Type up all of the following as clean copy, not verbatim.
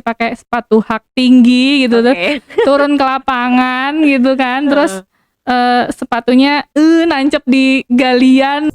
pakai sepatu hak tinggi gitu tuh, Oke. turun ke lapangan gitu kan, terus, Heeh. sepatunya, nancep di galian.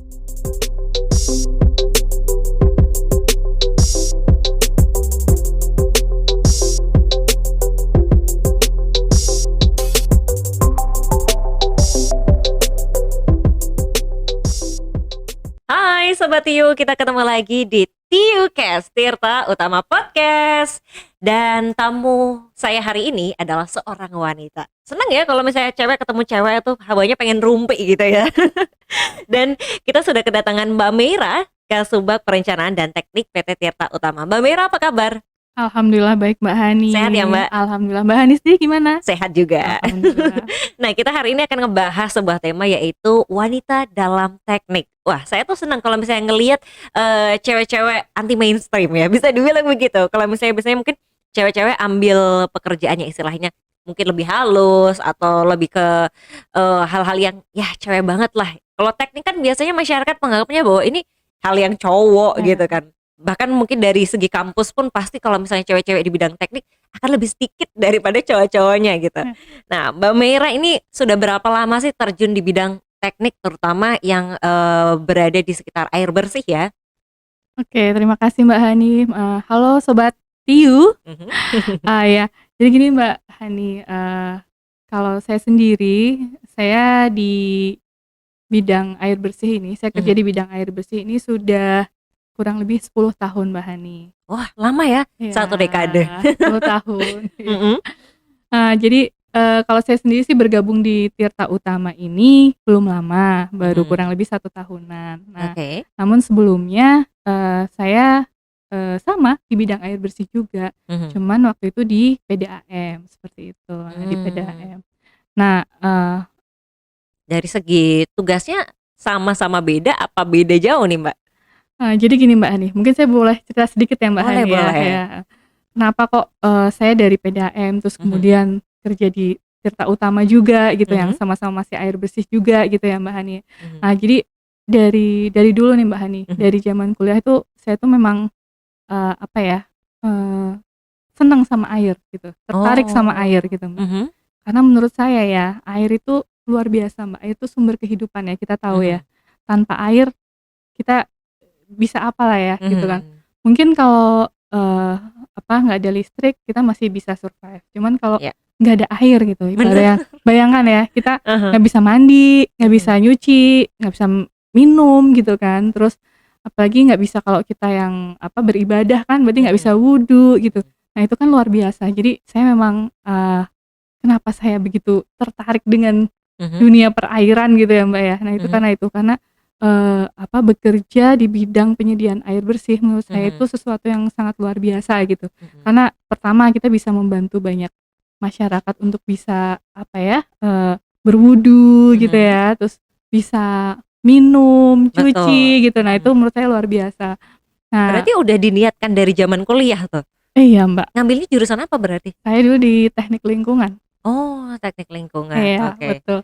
Hai Sobat Tiu, kita ketemu lagi di TiuCast, Tirta Utama Podcast. Dan tamu saya hari ini adalah seorang wanita. Senang ya kalau misalnya cewek ketemu cewek tuh hawanya pengen rumpi gitu ya. Dan kita sudah kedatangan Mbak Meira, Kasubag Perencanaan dan Teknik PT Tirta Utama. Mbak Meira apa kabar? Alhamdulillah baik Mbak Hani. Sehat ya Mbak? Alhamdulillah. Mbak Hani sendiri gimana? Sehat juga. Alhamdulillah. Nah, kita hari ini akan ngebahas sebuah tema yaitu wanita dalam teknik. Wah, saya tuh senang kalau misalnya ngelihat cewek-cewek anti mainstream ya, bisa dibilang begitu. Kalau misalnya biasanya mungkin cewek-cewek ambil pekerjaannya istilahnya mungkin lebih halus atau lebih ke hal-hal yang ya cewek banget lah. Kalau teknik kan biasanya masyarakat menganggapnya bahwa ini hal yang cowok gitu kan. Bahkan mungkin dari segi kampus pun pasti kalau misalnya cewek-cewek di bidang teknik akan lebih sedikit daripada cowok-cowoknya gitu. Nah, Mbak Meira ini sudah berapa lama sih terjun di bidang teknik terutama yang berada di sekitar air bersih ya? Oke, terima kasih Mbak Hani. Halo Sobat Tiu. Mhm. Ya, jadi gini Mbak Hani, kalau saya sendiri, saya di bidang air bersih ini, saya kerja Mhm. di bidang air bersih ini sudah kurang lebih 10 tahun Mbak Hani. Wah, lama ya? Iya, 1 dekade. 10 tahun, iya. Mhm. Jadi, kalau saya sendiri sih bergabung di Tirta Utama ini belum lama, baru Mhm. kurang lebih 1 tahunan. Nah, Oke. namun sebelumnya, saya, sama di bidang air bersih juga, Mhm. cuman waktu itu di PDAM, seperti itu. Nah, di Mmm. PDAM. Nah, Dari segi tugasnya sama-sama beda apa beda jauh nih, Mbak? jadi gini Mbak Hani, mungkin saya boleh cerita sedikit ya Mbak Boleh Hani ya, boleh. ya. Kenapa kok, saya dari PDAM terus Mhm. kemudian kerja di Tirta Utama juga gitu, yang Mhm. sama-sama masih air bersih juga gitu ya Mbak Hani. Mhm. Nah, jadi dari dulu nih Mbak Hani, Mhm. dari zaman kuliah itu saya tuh memang, apa ya, eee, seneng sama air gitu, tertarik sama air Oh. gitu Mbak. Mhm. Karena menurut saya ya, air itu luar biasa Mbak, air itu sumber kehidupan ya, kita tahu ya. Mhm. Tanpa air kita bisa apalah ya gitu kan. Mhm. Mungkin kalau, nggak ada listrik kita masih bisa survive, cuman kalau Ya. nggak ada air gitu, Bener. ibaratnya bayangkan ya, kita Ah hah. nggak bisa mandi, nggak bisa Mhm. nyuci, nggak bisa minum gitu kan. Terus apalagi nggak bisa kalau kita yang beribadah kan berarti nggak bisa Mhm. wudu gitu. Mhm. Nah, itu kan luar biasa. Jadi saya memang, kenapa saya begitu tertarik dengan Mhm. dunia perairan gitu ya Mbak ya. Nah, itu Mhm. karena, bekerja di bidang penyediaan air bersih menurut saya itu Mhm. sesuatu yang sangat luar biasa gitu. Mhm. Karena pertama kita bisa membantu banyak masyarakat untuk bisa berwudu gitu Mhm. ya, terus bisa minum, Betul. cuci gitu. Nah, itu Mhm. menurut saya luar biasa. Nah, Berarti udah diniatkan dari zaman kuliah tuh? iya Mbak, Ngambilnya jurusan apa berarti? saya dulu di teknik lingkungan. Oh, teknik lingkungan, Iya, oke. betul.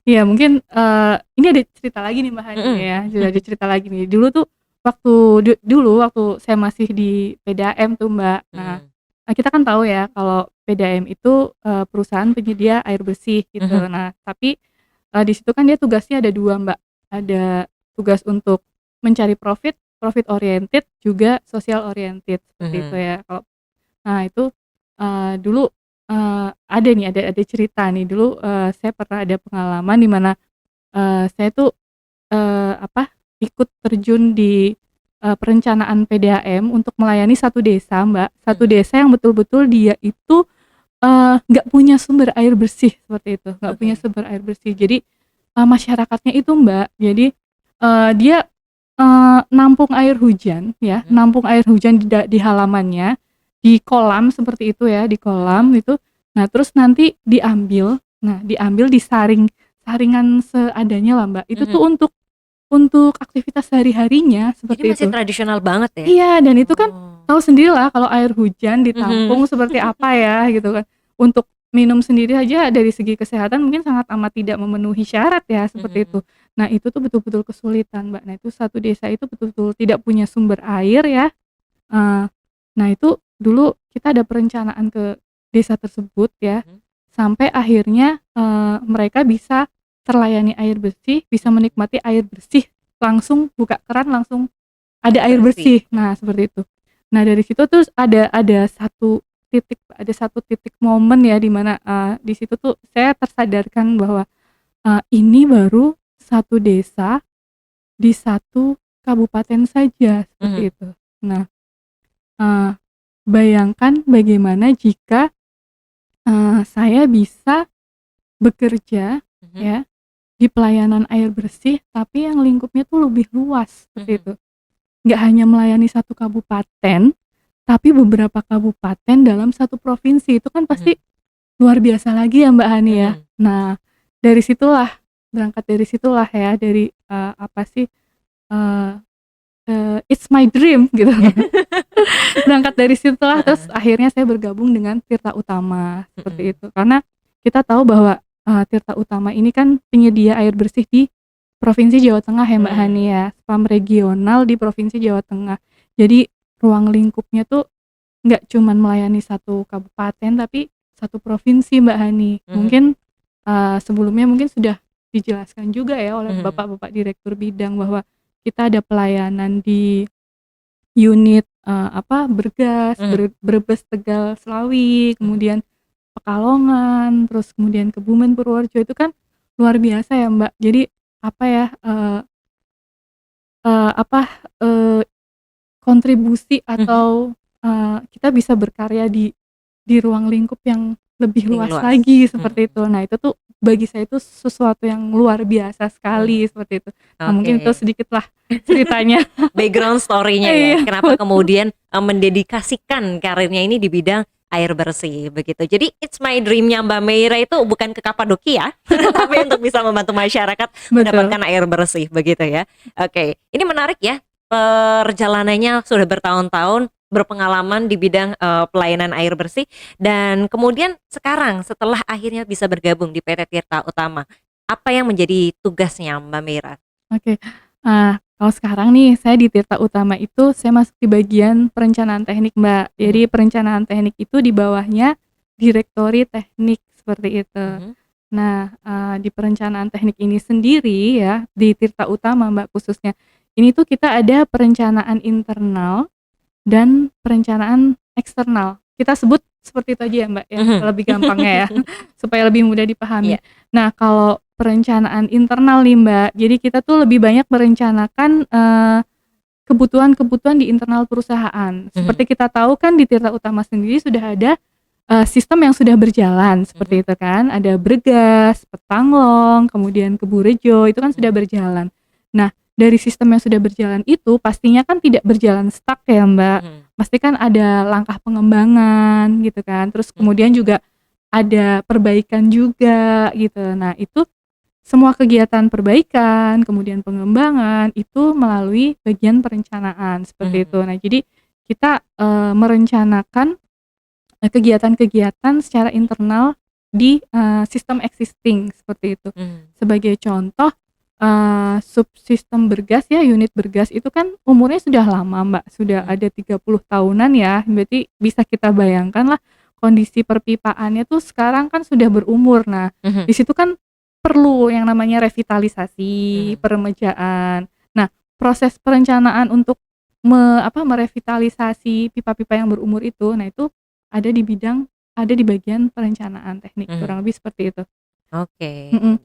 Iya mungkin, ini ada cerita lagi nih Mbak Hani nih Mhm. ya, ada cerita lagi nih. Dulu tuh waktu dulu waktu saya masih di PDAM tuh Mbak. Nah, Mhm. kita kan tahu ya kalau PDAM itu, perusahaan penyedia air bersih gitu. Mhm. Nah, tapi, di situ kan dia tugasnya ada 2 Mbak. Ada tugas untuk mencari profit, profit oriented, juga social oriented, seperti itu Mhm. ya. Nah itu, dulu, ada cerita nih dulu, saya pernah ada pengalaman di mana, saya tuh, ikut terjun di, perencanaan PDAM untuk melayani satu desa Mbak, satu Mhm. desa yang betul-betul dia itu, nggak punya sumber air bersih seperti itu, nggak punya Oke. sumber air bersih. Jadi, masyarakatnya itu Mbak, jadi, dia, nampung air hujan ya, Mhm. nampung air hujan di halamannya, di kolam seperti itu ya, di Mhm. kolam itu. Nah, terus nanti diambil saringan seadanya lah Mbak, itu tuh Mhm. untuk aktivitas sehari-harinya Jadi seperti masih itu. tradisional banget ya? Iya, dan itu kan Oh. tahu sendirilah kalau air hujan Mhm. ditampung seperti apa ya gitu kan. Untuk minum sendiri aja dari segi kesehatan mungkin sangat amat tidak memenuhi syarat ya, seperti itu. Mhm. Nah, itu tuh betul-betul kesulitan Mbak. Nah, itu satu desa itu betul-betul tidak punya sumber air ya, eee, nah itu dulu kita ada perencanaan ke desa tersebut ya, Mhm. sampai akhirnya, mereka bisa terlayani air bersih, bisa menikmati air bersih, langsung buka keran langsung ada Air air bersih. bersih. Nah, seperti itu. Nah, dari situ terus ada satu titik momen ya, di mana, di situ tuh saya tersadarkan bahwa, ini baru satu desa di satu kabupaten saja, seperti Mhm. itu. Nah, eee, bayangkan bagaimana jika, saya bisa bekerja Mhm. ya, di pelayanan air bersih, tapi yang lingkupnya tuh lebih luas, seperti Mhm. itu. Nggak hanya melayani satu kabupaten, tapi beberapa kabupaten dalam satu provinsi, itu kan Mhm. pasti luar biasa lagi ya, Mbak Hani ya. Mhm. Nah, dari situlah, berangkat dari situlah ya, dari, apa sih, eee it's my dream gitu. Berangkat dari situlah terus Heeh. akhirnya saya bergabung dengan Tirta Utama, seperti Mhm. itu. Karena kita tahu bahwa, Tirta Utama ini kan penyedia air bersih di Provinsi Jawa Tengah ya, Mbak Hani Mmm. ya, spam regional di Provinsi Jawa Tengah. Jadi ruang lingkupnya tuh nggak cuman melayani satu kabupaten, tapi satu provinsi, Mbak Hani. Mhm. Mungkin, sebelumnya mungkin sudah dijelaskan juga ya oleh Mhm. bapak-bapak direktur bidang bahwa kita ada pelayanan di unit, Bergas, Mhm. Brebes, Tegal, Slawi, Mhm. kemudian Pekalongan, terus kemudian Kebumen, Purworejo, itu kan luar biasa ya, Mbak. Jadi apa ya, eee, apa, eee, kontribusi Mhm. atau, kita bisa berkarya di ruang lingkup yang lebih Lebih luas luas. lagi, seperti Mhm. itu. Nah, itu tuh bagi saya itu sesuatu yang luar biasa Mhm. sekali, seperti itu. Nah, Oke. mungkin itu sedikitlah ceritanya. Background story-nya ya, Iya, kenapa betul, kemudian, mendedikasikan karirnya ini di bidang air bersih, begitu. Jadi it's my dream-nya Mbak Meira itu bukan ke Kapadokia, tapi untuk bisa membantu masyarakat betul, mendapatkan air bersih, begitu ya. Oke, ini menarik ya, perjalanannya sudah bertahun-tahun, berpengalaman di bidang, pelayanan air bersih, dan kemudian sekarang setelah akhirnya bisa bergabung di PT Tirta Utama, apa yang menjadi tugasnya Mbak Meira? oke. Kalau sekarang nih saya di Tirta Utama itu saya masuk di bagian perencanaan teknik, Mbak. Jadi Mhm. perencanaan teknik itu di bawahnya direktori teknik, seperti itu. Mhm. Nah, di perencanaan teknik ini sendiri ya, di Tirta Utama, Mbak, khususnya, ini tuh kita ada perencanaan internal dan perencanaan eksternal. Kita sebut seperti itu aja ya, Mbak, ya, Mhm. lebih gampangnya ya, supaya lebih mudah dipahami. Iya. Nah, kalau perencanaan internal nih, Mbak, jadi kita tuh lebih banyak merencanakan, kebutuhan-kebutuhan di internal perusahaan. Mhm. Seperti kita tahu kan di Tirta Utama sendiri sudah ada, sistem yang sudah berjalan, Mhm. seperti itu kan. Ada Bergas, Petanglong, kemudian Keburejo, itu kan sudah Mhm. berjalan. Nah, dari sistem yang sudah berjalan itu pastinya kan tidak berjalan stuck ya, Mbak. Mhm. Pasti kan ada langkah pengembangan gitu kan, terus Mhm. kemudian juga ada perbaikan juga gitu. Nah, itu semua kegiatan perbaikan, kemudian pengembangan, itu melalui bagian perencanaan, seperti itu. Mhm. Nah, jadi kita, merencanakan, kegiatan-kegiatan secara internal di, sistem existing, seperti itu. Mmm. Sebagai contoh, subsistem Bergas ya, unit Bergas itu kan umurnya sudah lama, Mbak, sudah Mhm. ada 30 tahunan ya, berarti bisa kita bayangkan lah kondisi perpipaannya tuh sekarang kan sudah berumur. Nah, Mhm. di situ kan perlu yang namanya revitalisasi, Mhm. peremajaan. Nah, proses perencanaan untuk merevitalisasi pipa-pipa yang berumur itu, nah itu ada di bagian perencanaan teknik, Mhm. kurang lebih seperti itu. Oke. Mhm.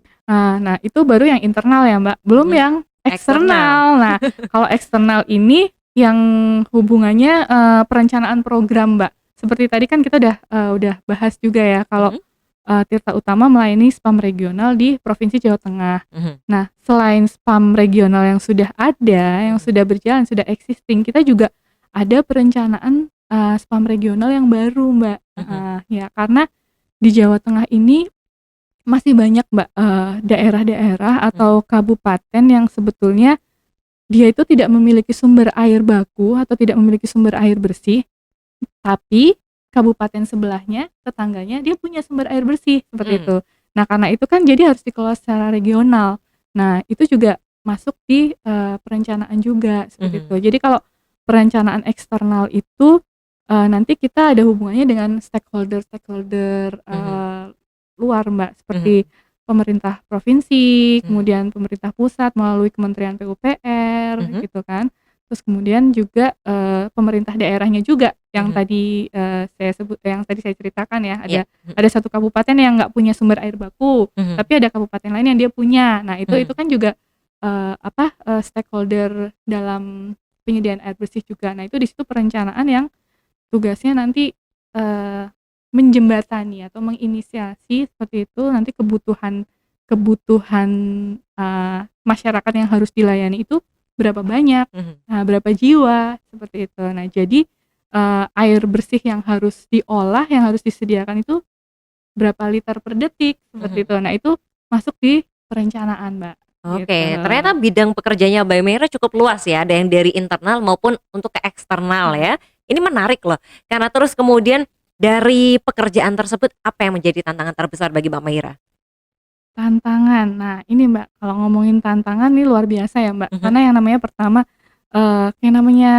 Nah itu baru yang internal ya, Mbak, belum Mhm. yang Eksternal. eksternal. Nah, kalau eksternal ini yang hubungannya, perencanaan program, Mbak. Seperti tadi kan kita udah bahas juga ya kalau, Mhm. Tirta Utama melayani spam regional di Provinsi Jawa Tengah. Mhm. Nah, selain spam regional yang sudah ada, yang Mhm. sudah berjalan, sudah existing, kita juga ada perencanaan, spam regional yang baru, Mbak, Mhm. heeh. Ya, karena di Jawa Tengah ini masih banyak, Mbak, daerah-daerah Mhm. atau kabupaten yang sebetulnya dia itu tidak memiliki sumber air baku atau tidak memiliki sumber air bersih, tapi kabupaten sebelahnya, tetangganya dia punya sumber air bersih, seperti Mmm. itu. Nah, karena itu kan jadi harus dikelola secara regional. Nah, itu juga masuk di, perencanaan juga, seperti itu. Mhm. Jadi kalau perencanaan eksternal itu nanti kita ada hubungannya dengan stakeholder-stakeholder, Mhm. luar, Mbak, seperti Mhm. pemerintah provinsi, Mhm. kemudian pemerintah pusat melalui Kementerian PUPR Mhm. gitu kan. Terus kemudian juga, pemerintah daerahnya juga yang Mhm. tadi, yang tadi saya ceritakan ya, Iya. ada satu kabupaten yang nggak punya sumber air baku, Mhm. tapi ada kabupaten lain yang dia punya. Nah itu Mhm. kan juga, stakeholder dalam penyediaan air bersih juga. Nah itu di situ perencanaan yang tugasnya nanti, eee, menjembatani atau menginisiasi seperti itu nanti kebutuhan kebutuhan, masyarakat yang harus dilayani itu berapa banyak, Mhm. berapa jiwa, seperti itu. Nah jadi, air bersih yang harus diolah, yang harus disediakan itu berapa liter per detik, seperti Mhm. itu. Nah itu masuk di perencanaan, Mbak, gitu. Oke, ternyata bidang pekerjaannya Mbak Mira cukup luas ya, ada yang dari internal maupun untuk ke eksternal Mhm. ya. Ini menarik loh, karena terus kemudian dari pekerjaan tersebut apa yang menjadi tantangan terbesar bagi Mbak Mira? Tantangan. Nah, ini Mbak, kalau ngomongin tantangan nih luar biasa ya Mbak, Mhm. karena yang namanya pertama, yang namanya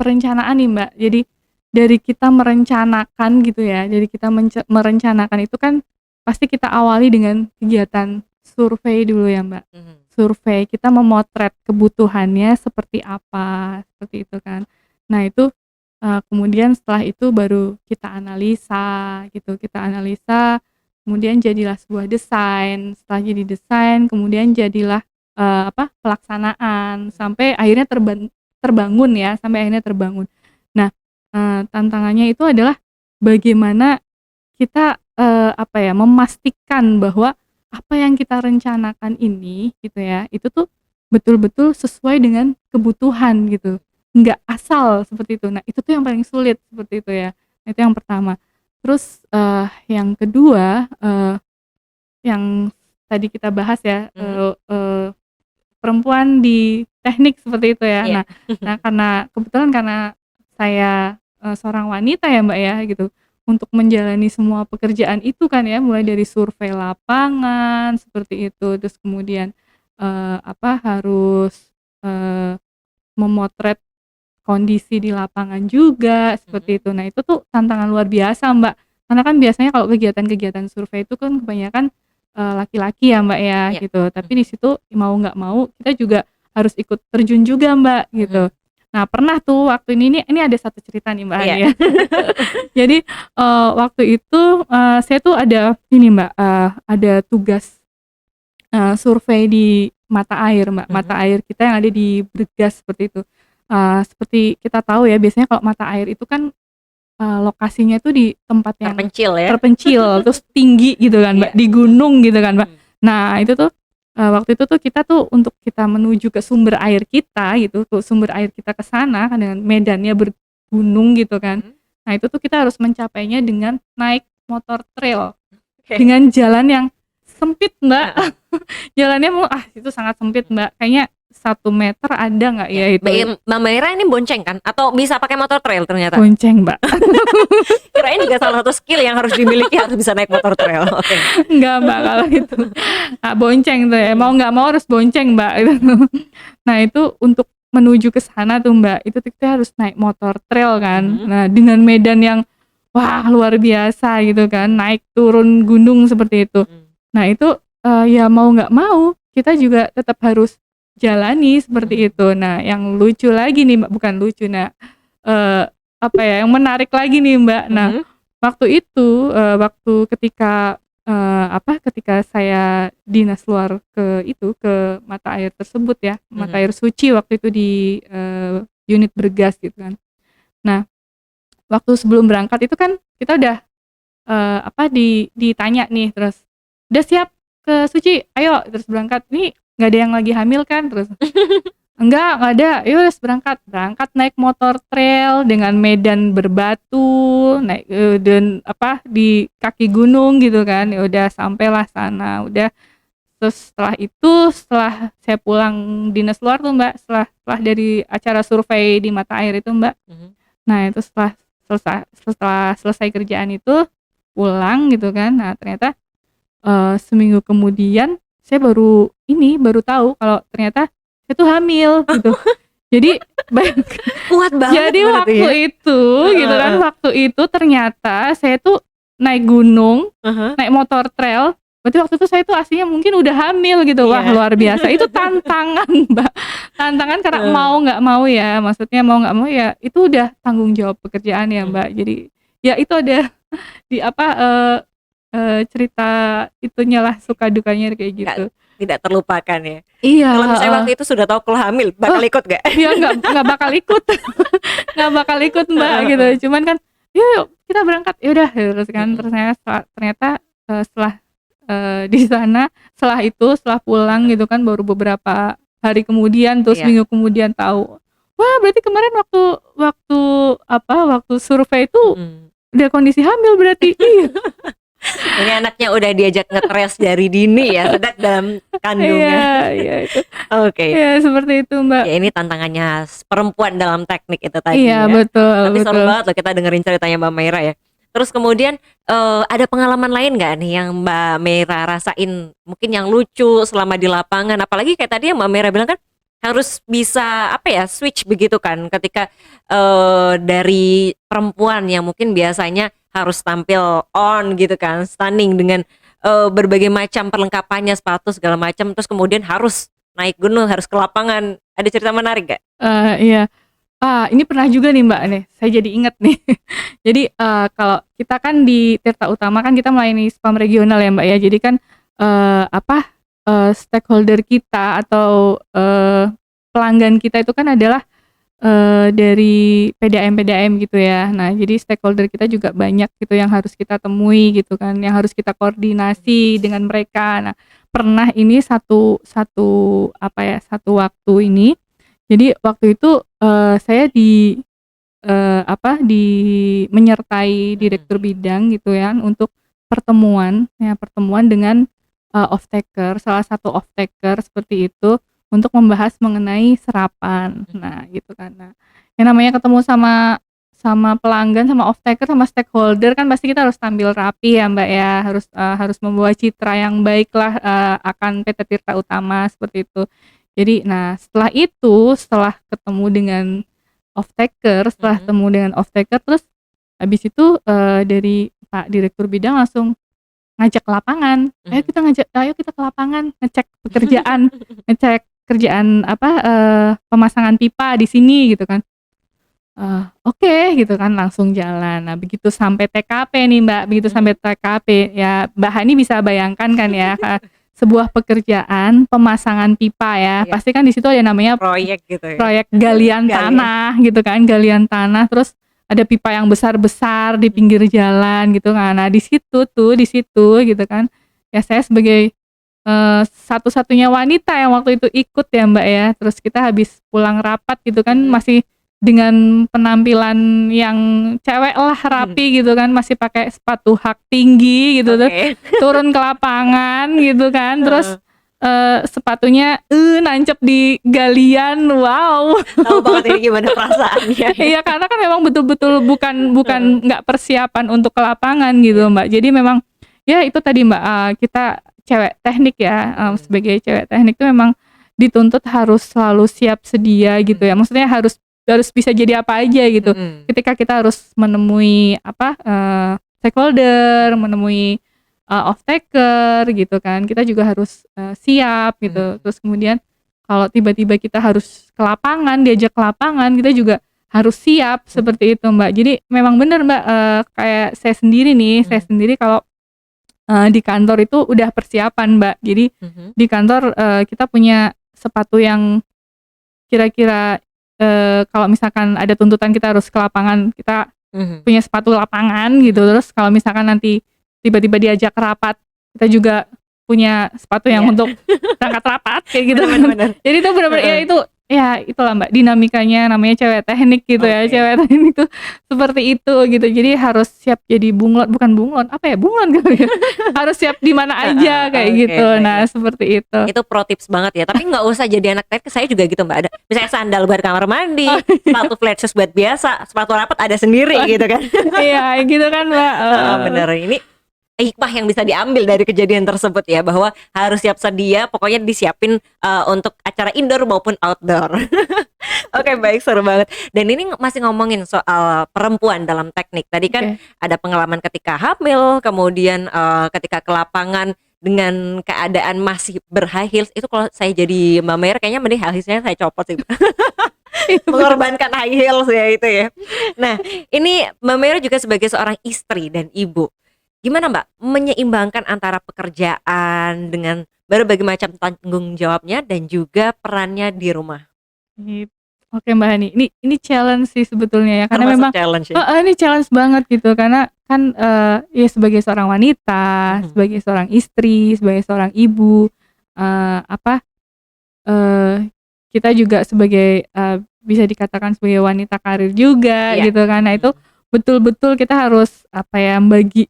perencanaan nih Mbak, jadi dari kita merencanakan gitu ya, jadi kita merencanakan itu kan pasti kita awali dengan kegiatan survei dulu ya Mbak. Mhm. Survei, kita memotret kebutuhannya seperti apa, seperti itu kan. Nah itu, kemudian setelah itu baru kita analisa gitu, kita analisa. Kemudian jadilah sebuah desain, setelah jadi desain kemudian jadilah, pelaksanaan Mhm. sampai akhirnya terbangun ya, sampai akhirnya terbangun. Nah, tantangannya itu adalah bagaimana kita, memastikan bahwa apa yang kita rencanakan ini gitu ya, itu tuh betul-betul sesuai dengan kebutuhan gitu, nggak asal seperti itu. Nah itu tuh yang paling sulit seperti itu ya, itu yang pertama. Terus, yang kedua, yang tadi kita bahas ya, Mhm. perempuan di teknik seperti itu ya. Iya. Nah karena kebetulan karena saya, seorang wanita ya, Mbak, ya gitu, untuk menjalani semua pekerjaan itu kan ya, mulai dari survei lapangan seperti itu, terus kemudian, harus, eee, memotret kondisi di lapangan juga, seperti Mhm. itu. Nah itu tuh tantangan luar biasa, Mbak, karena kan biasanya kalau kegiatan-kegiatan survei itu kan kebanyakan, laki-laki ya, Mbak, ya Iya. gitu. Tapi di Mhm. situ mau nggak mau kita juga harus ikut terjun juga, Mbak, gitu. Mhm. Nah pernah tuh waktu ini ada satu cerita nih, Mbak, Iya. nih ya. Jadi, waktu itu, saya tuh ada ini, Mbak, ada tugas, survei di mata air, Mbak, mata Mhm. air kita yang ada di Bergas seperti itu. Seperti kita tahu ya biasanya kalau mata air itu kan, lokasinya tuh di tempat yang Terpencil ya? terpencil, terus tinggi gitu kan, Mbak, Iya. di gunung gitu kan, Mbak. Mhm. Nah itu tuh, waktu itu tuh kita tuh untuk kita menuju ke sumber air kita gitu, ke sumber air kita ke sana kan dengan medannya bergunung gitu kan. Mhm. Nah itu tuh kita harus mencapainya dengan naik motor trail, Oke. dengan jalan yang sempit, Mbak. Heeh. Jalannya itu sangat sempit, Mhm. Mbak, kayaknya 1 meter ada nggak Iya, ya itu, Mbak Mira ini bonceng kan? Atau bisa pakai motor trail ternyata? bonceng, Mbak. Kirain juga salah satu skill yang harus dimiliki harus bisa naik motor trail, oke. Enggak, Mbak, kalau itu, bonceng tuh ya, mau Mhm. nggak mau harus bonceng, Mbak, itu. Nah itu untuk menuju ke sana tuh, Mbak, itu tuh kita harus naik motor trail kan. Mhm. Nah dengan medan yang, wah, luar biasa gitu kan, naik turun gunung seperti itu. Mhm. Nah itu, ya mau nggak mau kita juga tetap harus jalani seperti Mhm. itu. Nah yang lucu lagi nih, Mbak, bukan lucu, nah, eee, yang menarik lagi nih, Mbak. Nah Mhm. waktu itu, ketika, ketika saya dinas luar ke itu, ke mata air tersebut ya, mata Mhm. air suci waktu itu di, unit Bergas gitu kan. Nah waktu sebelum berangkat itu kan kita udah, ditanya nih terus, "Udah siap ke Suci? Ayo terus berangkat. Nih nggak ada yang lagi hamil kan?" Terus, "Enggak ada." "Ya wes berangkat." Berangkat naik motor trail dengan medan berbatu, naik, dan di kaki gunung gitu kan. Ya Mhm. udah sampailah sana, udah. Terus setelah itu, setelah saya pulang dinas luar tuh, Mbak, setelah dari acara survei di mata air itu, Mbak. Mhm. Nah itu setelah selesai kerjaan itu, pulang gitu kan. Nah ternyata, seminggu kemudian saya baru tahu kalau ternyata saya tuh hamil gitu. Jadi bayangkan, Kuat banget jadi berarti waktu ya? itu gitu kan, Heeh. waktu itu ternyata saya tuh naik gunung, Heeh. naik motor trail, berarti waktu itu saya tuh aslinya mungkin udah hamil gitu. Wah, Iya. luar biasa. Itu tantangan, Mbak. Tantangan karena Heeh. mau nggak mau ya, maksudnya mau nggak mau ya itu udah tanggung jawab pekerjaan ya, Mbak. Mhm. Jadi ya itu ada di apa, cerita itunya lah, suka dukanya kayak Nggak gitu. tidak terlupakan ya. Iya, Kalau misalnya heeh. waktu itu sudah tahu kalau hamil, Oh, bakal ikut nggak? ya nggak bakal ikut. Nggak bakal ikut, Mbak, Heeh gitu. heeh. Cuman kan, "Yuk yuk kita berangkat." Ya udah terus kan, terus Mhm. ternyata, setelah, di sana, setelah pulang Heeh. gitu kan baru beberapa hari kemudian, terus Iya. minggu kemudian tahu, "Wah, berarti kemarin waktu waktu apa, waktu survei itu Mhm. udah kondisi hamil berarti." Iya. Ini anaknya udah diajak nge-trace dari dini ya, sedang dalam Iya kandungan. iya itu. Oke. Iya seperti itu, Mbak. Ya ini tantangannya perempuan dalam teknik itu Iya, tadi ya. betul Tapi seru betul. banget loh kita dengerin ceritanya Mbak Meira ya. Terus kemudian, ada pengalaman lain nggak nih yang Mbak Meira rasain, mungkin yang lucu selama di lapangan? Apalagi kayak tadi yang Mbak Meira bilang kan, harus bisa apa ya, switch begitu kan ketika, dari perempuan yang mungkin biasanya harus tampil on gitu kan, stunning dengan, berbagai macam perlengkapannya, sepatu segala macam, terus kemudian harus naik gunung, harus ke lapangan. Ada cerita menarik nggak? Iya. Ini pernah juga nih, Mbak, nih, saya jadi inget nih. Jadi, kalau kita kan di Tirta Utama kan kita melayani spam regional ya, Mbak, ya. Jadi kan, apa, stakeholder kita atau, pelanggan kita itu kan adalah, dari PDAM-PDAM gitu ya. Nah, jadi stakeholder kita juga banyak gitu yang harus kita temui gitu kan, yang harus kita koordinasi dengan mereka. Nah, pernah ini satu satu apa ya, satu waktu ini, jadi waktu itu, saya menyertai Mhm. direktur bidang gitu ya untuk pertemuan dengan, off taker, salah satu off taker seperti itu, untuk membahas mengenai serapan. Mhm. Nah gitu kan. Nah, yang namanya ketemu sama pelanggan, sama off taker, sama stakeholder kan pasti kita harus tampil rapi ya, Mbak, ya, harus membawa citra yang baiklah, akan PT Tirta Utama seperti itu. Jadi nah setelah ketemu dengan off taker, setelah Mhm. ketemu dengan off taker terus habis itu, dari Pak Direktur Bidang langsung ngajak ke lapangan, Mhm. "Ayo kita ke lapangan ngecek pekerjaan, ngecek kerjaan apa, pemasangan pipa di sini," gitu kan. "Oke," gitu kan, langsung jalan. Nah begitu sampai TKP nih, Mbak, begitu Mhm. sampai TKP ya Mbak Hani bisa bayangkan kan ya, sebuah pekerjaan pemasangan pipa ya, Iya, pasti kan di situ ada namanya proyek gitu ya. proyek galian Galian. tanah gitu kan, galian tanah, terus ada pipa yang besar-besar di Mhm. pinggir jalan gitu kan. Nah di situ gitu kan, ya saya sebagai, satu-satunya wanita yang waktu itu ikut ya, Mbak, ya, terus kita habis pulang rapat gitu kan Mhm. masih dengan penampilan yang cewek lah, Mhm. rapi gitu kan, masih pakai sepatu hak tinggi gitu, terus Oke. turun ke lapangan gitu kan, terus, Heeh. sepatunya, nancep di galian, wow. Tahu banget ini gimana perasaannya ya. Iya, karena kan memang betul-betul bukan Heeh. bukan nggak persiapan untuk ke lapangan gitu, Iya. Mbak. Jadi memang ya itu tadi, Mbak, kita cewek teknik ya, Mhm. sebagai cewek teknik itu memang dituntut harus selalu siap sedia gitu ya. Mhm. Maksudnya harus harus bisa jadi apa aja gitu. Mhm. Ketika kita harus menemui apa, stakeholder, menemui, off taker gitu kan, kita juga harus, siap gitu. Mhm. Terus kemudian kalau tiba-tiba kita harus ke lapangan, diajak ke lapangan, kita juga harus siap, Mhm. seperti itu, Mbak. Jadi memang bener, Mbak, kayak saya Mhm. sendiri kalau, di kantor itu udah persiapan, Mbak. Jadi Mhm. di kantor, kita punya sepatu yang kira-kira, kalau misalkan ada tuntutan kita harus ke lapangan, kita Mhm. punya sepatu lapangan gitu. Mhm. Terus kalau misalkan nanti tiba-tiba diajak rapat, kita juga punya sepatu yang Iya. untuk berangkat rapat kayak gitu Bener kan. bener bener. Jadi itu bener-bener Heeh. ya itulah, Mbak, dinamikanya namanya cewek teknik gitu ya. Oke. Cewek teknik tuh seperti itu gitu. Jadi harus siap jadi bunglon, bukan bunglon, apa ya, bunglon kali ya. Harus siap di mana Heeh, aja kayak oke gitu. Nah, baiklah. seperti itu. Itu pro tips banget ya, tapi nggak usah jadi anak teknik, saya juga gitu Mbak, ada misalnya sandal buat kamar Oh, mandi, sepatu flat shoes buat biasa, sepatu rapat ada sendiri gitu kan. iya gitu kan, Mbak, Heeh, heeh. bener ini, hikmah yang bisa diambil dari kejadian tersebut ya, bahwa harus siap sedia, pokoknya disiapin, untuk acara indoor maupun outdoor. Oke baik, seru banget. Dan ini masih ngomongin soal perempuan dalam teknik. Tadi kan Oke. ada pengalaman ketika hamil, kemudian, ketika ke lapangan dengan keadaan masih ber-high heels, itu kalau saya jadi Mbak Mer kayaknya mending high heels-nya saya copot sih. Iya bener. Mengorbankan high heels ya itu ya. Nah, ini Mbak Mer juga sebagai seorang istri dan ibu, gimana Mbak menyeimbangkan antara pekerjaan dengan berbagai macam tanggung jawabnya dan juga perannya di rumah? Sip. Oke Mbak Hani, ini challenge sih sebetulnya ya, karena Termasuk memang challenge ya? heeh, ini challenge banget gitu karena kan, ya sebagai seorang wanita, Mhm, sebagai seorang istri, sebagai seorang ibu, apa, eee, kita juga sebagai, bisa dikatakan sebagai wanita karir juga iya, gitu kan. Nah itu mhm, betul-betul kita harus apa ya, bagi,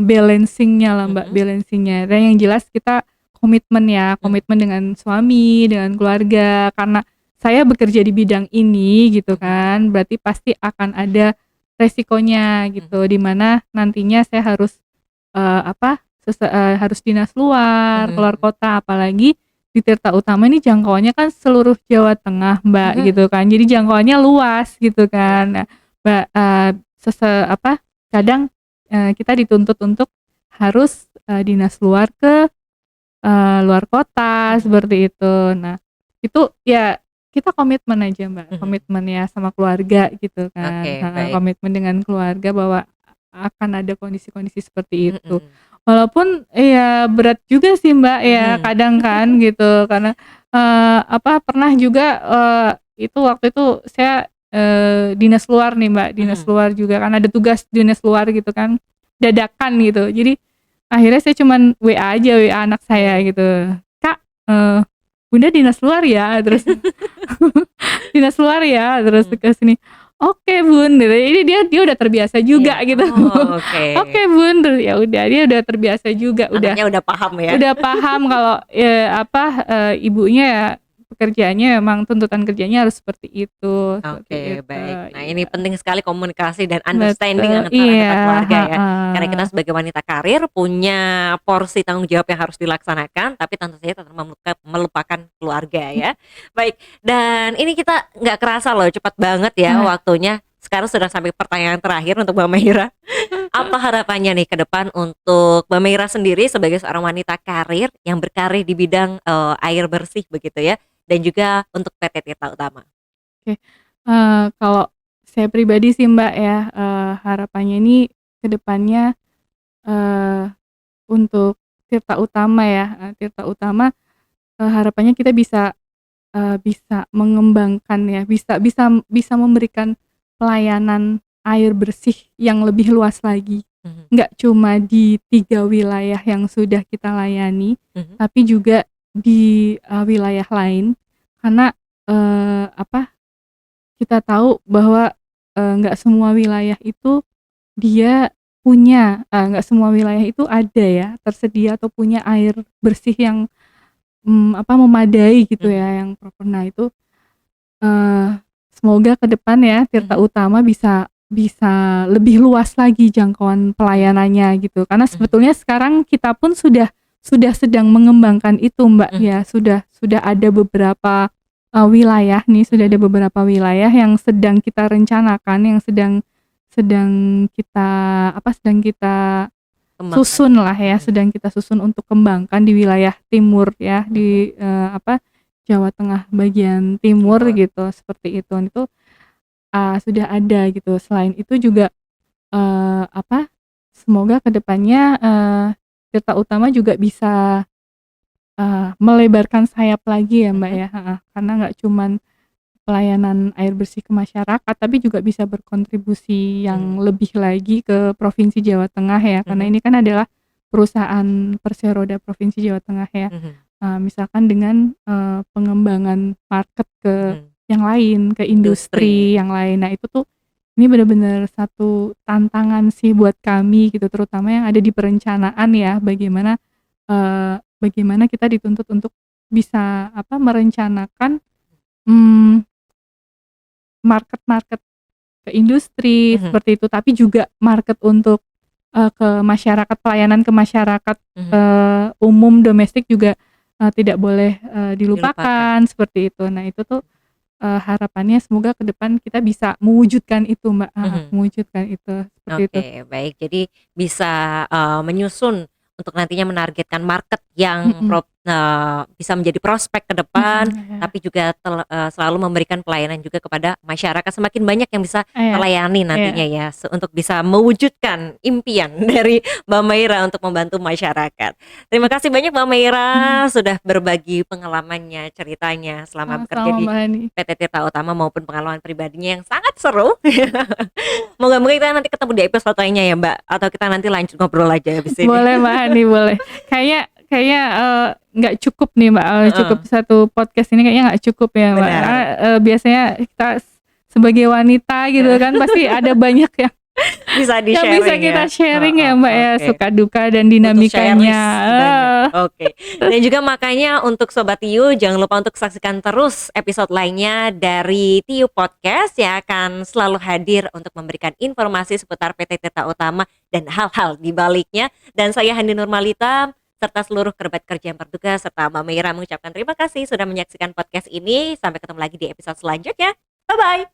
balancing-nya lah Mbak, mhm, balancing-nya dan yang jelas kita komitmen ya, mhm, komitmen dengan suami, dengan keluarga karena saya bekerja di bidang ini gitu mhm, kan, berarti pasti akan ada resikonya mhm, gitu, di mana nantinya saya harus, apa, harus dinas luar, keluar mhm, kota, apalagi di Tirta Utama ini jangkauannya kan seluruh Jawa Tengah, Mbak, gitu mhm, kan. Jadi jangkauannya luas gitu kan. iya, Nah, apa, kadang, kita dituntut untuk harus, dinas luar ke, luar kota, mhm, seperti itu. Nah, itu ya kita komitmen aja, Mbak, mhm, komitmen ya sama keluarga gitu kan, oke heeh, baik, komitmen dengan keluarga bahwa akan ada kondisi-kondisi seperti itu. mhm, Walaupun ya berat juga sih, Mbak, ya mhm, kadang kan gitu karena, apa, pernah juga, itu waktu itu saya, dinas luar nih, Mbak, dinas mhm, luar juga kan ada tugas dinas luar gitu kan, dadakan gitu. Jadi akhirnya saya cuman WA aja, WA anak saya mhm. gitu, "Kak, Bunda dinas luar ya?" Terus, "Dinas luar ya?" Terus Mhm, ke sini, "Oke Bun," gitu. Jadi dia udah terbiasa iya, juga gitu. oh oke, "Oke Bun," terus ya udah dia udah terbiasa juga, anaknya udah paham ya? udah paham kalau, apa, ibunya ya pekerjaannya memang tuntutan kerjanya harus seperti Oke, itu, baik. Nah, ini iya. penting sekali komunikasi dan understanding Betul, antara iya, anggota keluarga ya. Karena kita heeh. sebagai wanita karir punya porsi tanggung jawab yang harus dilaksanakan, tapi tentu saja tetap melupakan keluarga ya. Baik, dan ini kita nggak kerasa loh, cepat banget ya Nah, waktunya. Sekarang sudah sampai pertanyaan terakhir untuk Mbak Meira. Apa harapannya nih ke depan untuk Mbak Meira sendiri sebagai seorang wanita karir yang berkarir di bidang, air bersih begitu ya, dan juga untuk PT Tirta Utama? oke, kalau saya pribadi sih Mbak ya, harapannya ini ke depannya, eee, untuk Tirta Utama ya, Tirta Utama, harapannya kita bisa mengembangkan ya, bisa bisa memberikan pelayanan air bersih yang lebih luas lagi. Mhm, Nggak cuma di 3 wilayah yang sudah kita layani, mhm, tapi juga di, wilayah lain. Karena, apa, kita tahu bahwa, nggak semua wilayah itu dia punya, nggak semua wilayah itu ada ya, tersedia atau punya air bersih yang, apa, memadai gitu mhm. ya, yang proper. Nah itu Eee, semoga ke depan ya Tirta Mhm, Utama bisa lebih luas lagi jangkauan mhm, pelayanannya gitu. Karena mhm, sebetulnya sekarang kita pun sudah sedang mengembangkan itu Mbak mhm, ya, sudah ada beberapa, wilayah nih, sudah mhm, ada beberapa wilayah yang sedang kita rencanakan, yang sedang sedang kita sedang kita kembangkan. susun lah ya, Mhm, sedang kita susun untuk kembangkan di wilayah timur ya, mhm, di, Jawa Tengah bagian timur timur. gitu, seperti itu. Dan itu, sudah ada gitu. Selain itu juga, apa, semoga ke depannya, Tirta Utama juga bisa, melebarkan sayap lagi ya, Mbak, Mhm, ya, heeh. Karena nggak cuman pelayanan air bersih ke masyarakat, tapi juga bisa berkontribusi yang mhm, lebih lagi ke Provinsi Jawa Tengah ya, karena mhm, ini kan adalah perusahaan perseroda Provinsi Jawa Tengah ya. mhm, Misalkan dengan, pengembangan market ke mhm. yang lain, ke Industri. industri yang lain. Nah itu tuh, ini bener-bener satu tantangan sih buat kami gitu, terutama yang ada di perencanaan ya, bagaimana kita dituntut untuk bisa, apa, merencanakan, mmm, market-market ke industri Mhm, seperti itu, tapi juga market untuk ke masyarakat, pelayanan ke masyarakat, Mhm. umum domestik juga, tidak boleh, Dilupakan. dilupakan, seperti itu. Nah itu tuh, harapannya semoga ke depan kita bisa mewujudkan itu Mbak, heeh, Mhm. mewujudkan itu, seperti itu. Oke, baik. Jadi bisa, menyusun untuk nantinya menargetkan market yang Mhm, bisa menjadi prospek ke depan, mhm, iya, tapi juga selalu memberikan pelayanan juga kepada masyarakat. Semakin banyak yang bisa iya, terlayani iya, nantinya ya, untuk bisa mewujudkan impian dari Mbak Maira untuk membantu masyarakat. Terima kasih banyak Mbak Maira mhm, sudah berbagi pengalamannya, ceritanya selama bekerja sama-sama di Mbak Hani. PT Tirta Utama maupun pengalaman pribadinya yang sangat seru. Moga-moga kita nanti ketemu di episode lainnya ya, Mbak, atau kita nanti lanjut ngobrol aja habis ini. Boleh Mbak Hani, boleh. Kayaknya kayaknya, nggak cukup nih Mbak, cukup Heeh, satu podcast ini kayaknya nggak cukup ya Mbak, karena, benar. biasanya kita sebagai wanita gitu kan pasti ada banyak Bisa yang bisa di-sharing ya? kita sharing Heeh, ya Mbak ya, oke. suka duka dan Butuh dinamikanya, shareries banyak, oke. Dan juga makanya untuk Sobat Tiu jangan lupa untuk saksikan terus episode lainnya dari Tiu Podcast yang akan selalu hadir untuk memberikan informasi seputar PT Tirta Utama dan hal-hal di baliknya. Dan saya Handi Nurmalita serta seluruh kerabat kerja yang bertugas serta Mbak Meira mengucapkan terima kasih sudah menyaksikan podcast ini. Sampai ketemu lagi di episode selanjutnya. Bye-bye.